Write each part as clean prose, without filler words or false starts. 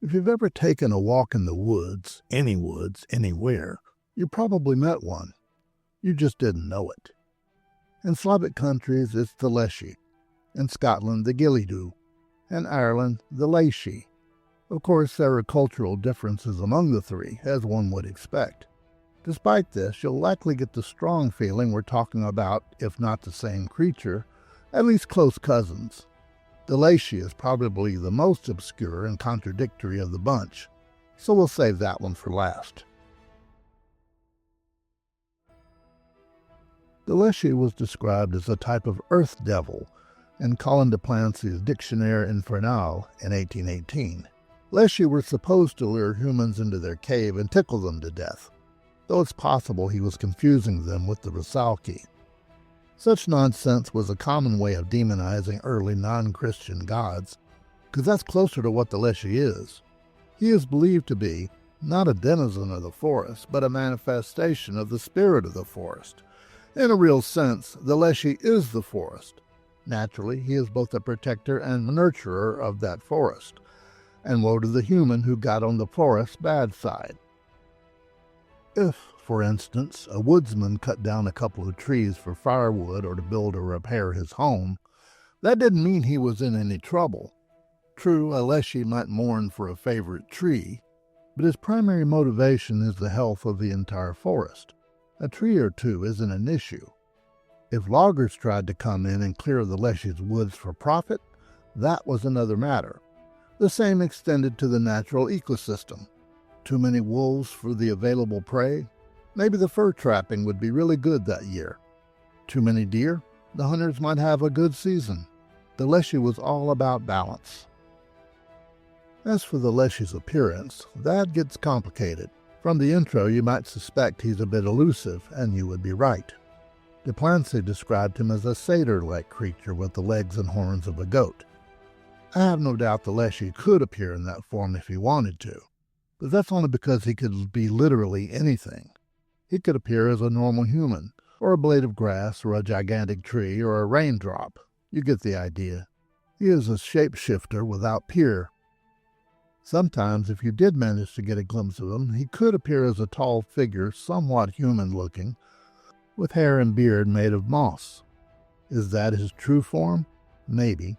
If you've ever taken a walk in the woods, anywhere, you probably met one. You just didn't know it. In Slavic countries, it's the Leshy. In Scotland, the Ghillie Dhu. In Ireland, the Leshy. Of course, there are cultural differences among the three, as one would expect. Despite this, you'll likely get the strong feeling we're talking about, if not the same creature, at least close cousins. The Leshy is probably the most obscure and contradictory of the bunch, so we'll save that one for last. The Leshy was described as a type of earth devil in Colin de Plancy's Dictionnaire Infernal in 1818. Leshy were supposed to lure humans into their cave and tickle them to death, though it's possible he was confusing them with the Rusalki. Such nonsense was a common way of demonizing early non-Christian gods, because that's closer to what the Leshy is. He is believed to be not a denizen of the forest, but a manifestation of the spirit of the forest. In a real sense, the Leshy is the forest. Naturally, he is both a protector and nurturer of that forest, and woe to the human who got on the forest's bad side. If, for instance, a woodsman cut down a couple of trees for firewood or to build or repair his home, that didn't mean he was in any trouble. True, a Leshy might mourn for a favorite tree, but his primary motivation is the health of the entire forest. A tree or two isn't an issue. If loggers tried to come in and clear the Leshy's woods for profit, that was another matter. The same extended to the natural ecosystem. Too many wolves for the available prey? Maybe the fur trapping would be really good that year. Too many deer? The hunters might have a good season. The Leshy was all about balance. As for the Leshy's appearance, that gets complicated. From the intro, you might suspect he's a bit elusive, and you would be right. De Plancy described him as a satyr-like creature with the legs and horns of a goat. I have no doubt the Leshy could appear in that form if he wanted to, but that's only because he could be literally anything. He could appear as a normal human, or a blade of grass, or a gigantic tree, or a raindrop. You get the idea. He is a shapeshifter without peer. Sometimes, if you did manage to get a glimpse of him, he could appear as a tall figure, somewhat human-looking, with hair and beard made of moss. Is that his true form? Maybe.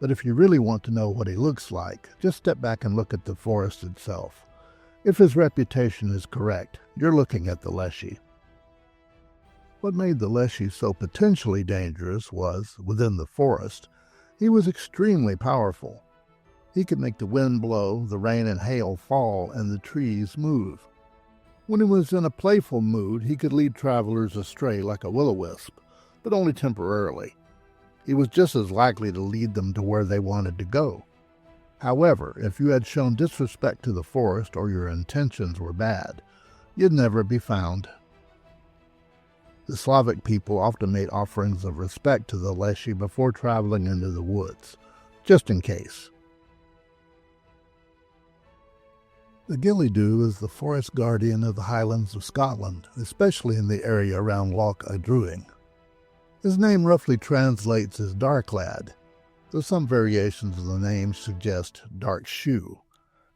But if you really want to know what he looks like, just step back and look at the forest itself. If his reputation is correct, you're looking at the Leshy. What made the Leshy so potentially dangerous was, within the forest, he was extremely powerful. He could make the wind blow, the rain and hail fall, and the trees move. When he was in a playful mood, he could lead travelers astray like a will-o-wisp, but only temporarily. He was just as likely to lead them to where they wanted to go. However, if you had shown disrespect to the forest or your intentions were bad, you'd never be found. The Slavic people often made offerings of respect to the Leshy before traveling into the woods, just in case. The Ghillie Dhu is the forest guardian of the Highlands of Scotland, especially in the area around Loch Adruing. His name roughly translates as Dark Lad, though some variations of the name suggest Dark Shoe.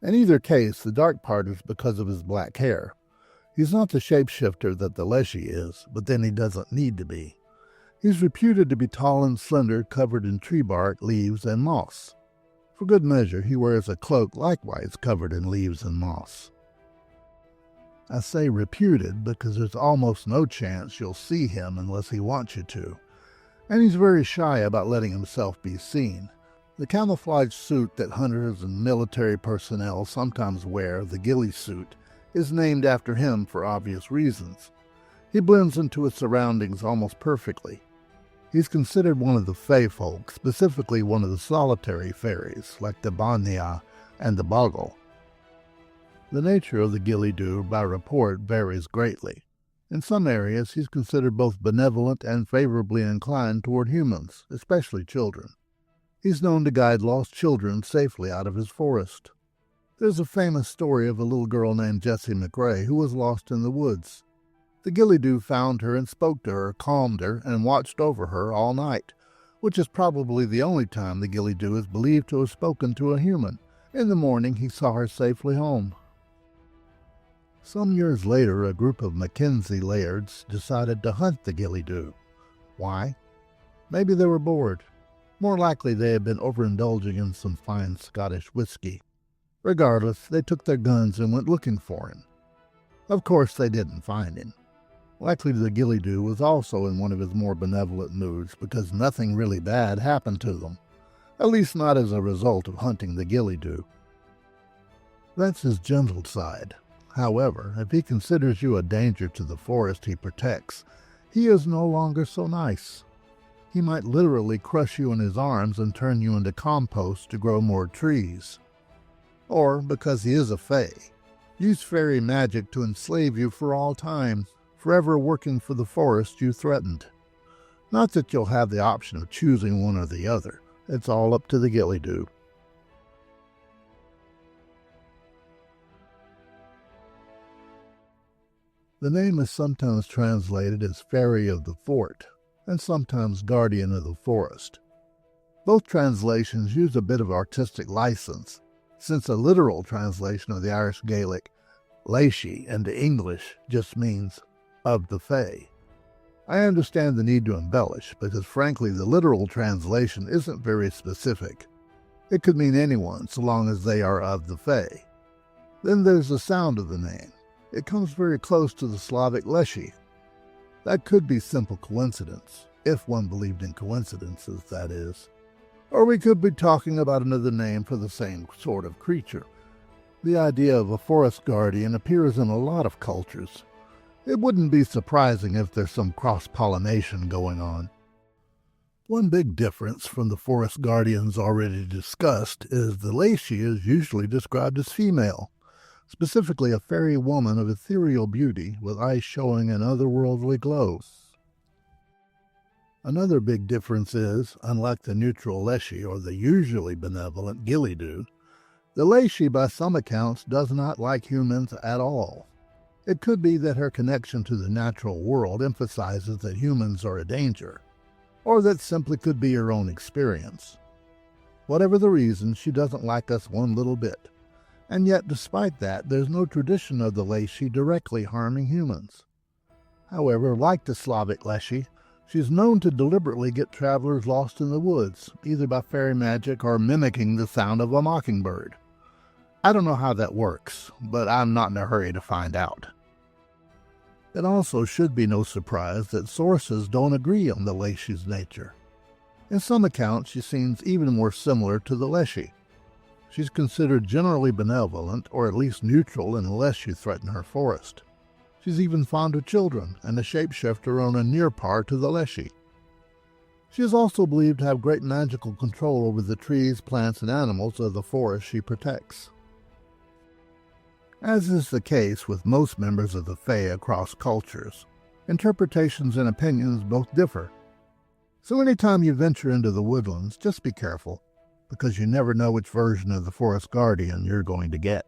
In either case, the dark part is because of his black hair. He's not the shapeshifter that the Leshy is, but then he doesn't need to be. He's reputed to be tall and slender, covered in tree bark, leaves, and moss. For good measure, he wears a cloak likewise covered in leaves and moss. I say reputed because there's almost no chance you'll see him unless he wants you to, and he's very shy about letting himself be seen. The camouflage suit that hunters and military personnel sometimes wear, the ghillie suit, is named after him for obvious reasons. He blends into his surroundings almost perfectly. He's considered one of the Fey folk, specifically one of the solitary fairies, like the Banya and the Boggle. The nature of the Ghillie Dhu, by report, varies greatly. In some areas, he's considered both benevolent and favorably inclined toward humans, especially children. He's known to guide lost children safely out of his forest. There's a famous story of a little girl named Jessie McRae who was lost in the woods. The Ghillie Dhu found her and spoke to her, calmed her, and watched over her all night, which is probably the only time the Ghillie Dhu is believed to have spoken to a human, In the morning, he saw her safely home. Some years later, a group of Mackenzie lairds decided to hunt the Ghillie Dhu. Why? Maybe they were bored. More likely they had been overindulging in some fine Scottish whiskey. Regardless, they took their guns and went looking for him. Of course, they didn't find him. Likely the Ghillie Dhu was also in one of his more benevolent moods because nothing really bad happened to them, at least not as a result of hunting the Ghillie Dhu. That's his gentle side. However, if he considers you a danger to the forest he protects, he is no longer so nice. He might literally crush you in his arms and turn you into compost to grow more trees. Or, because he is a fae, use fairy magic to enslave you for all time, forever working for the forest you threatened. Not that you'll have the option of choosing one or the other. It's all up to the Ghillie Dhu. The name is sometimes translated as Fairy of the Fort, and sometimes Guardian of the Forest. Both translations use a bit of artistic license, since a literal translation of the Irish Gaelic Leshy into English just means of the Fae. I understand the need to embellish because frankly the literal translation isn't very specific. It could mean anyone so long as they are of the Fae. Then there's the sound of the name. It comes very close to the Slavic Leshy. That could be simple coincidence, if one believed in coincidences, that is. Or we could be talking about another name for the same sort of creature. The idea of a forest guardian appears in a lot of cultures. It wouldn't be surprising if there's some cross-pollination going on. One big difference from the forest guardians already discussed is the Leshy is usually described as female, specifically a fairy woman of ethereal beauty with eyes showing an otherworldly glow. Another big difference is, unlike the neutral Leshy or the usually benevolent Ghillie Dhu, the Leshy by some accounts does not like humans at all. It could be that her connection to the natural world emphasizes that humans are a danger, or that simply could be her own experience. Whatever the reason, she doesn't like us one little bit, and yet despite that, there's no tradition of the Leshy directly harming humans. However, like the Slavic Leshy, she's known to deliberately get travelers lost in the woods, either by fairy magic or mimicking the sound of a mockingbird. I don't know how that works, but I'm not in a hurry to find out. It also should be no surprise that sources don't agree on the Leshy's nature. In some accounts, she seems even more similar to the Leshy. She's considered generally benevolent, or at least neutral unless you threaten her forest. She's even fond of children, and a shapeshifter on a near par to the Leshy. She is also believed to have great magical control over the trees, plants, and animals of the forest she protects. As is the case with most members of the Fae across cultures, interpretations and opinions both differ. So anytime you venture into the woodlands, just be careful, because you never know which version of the forest guardian you're going to get.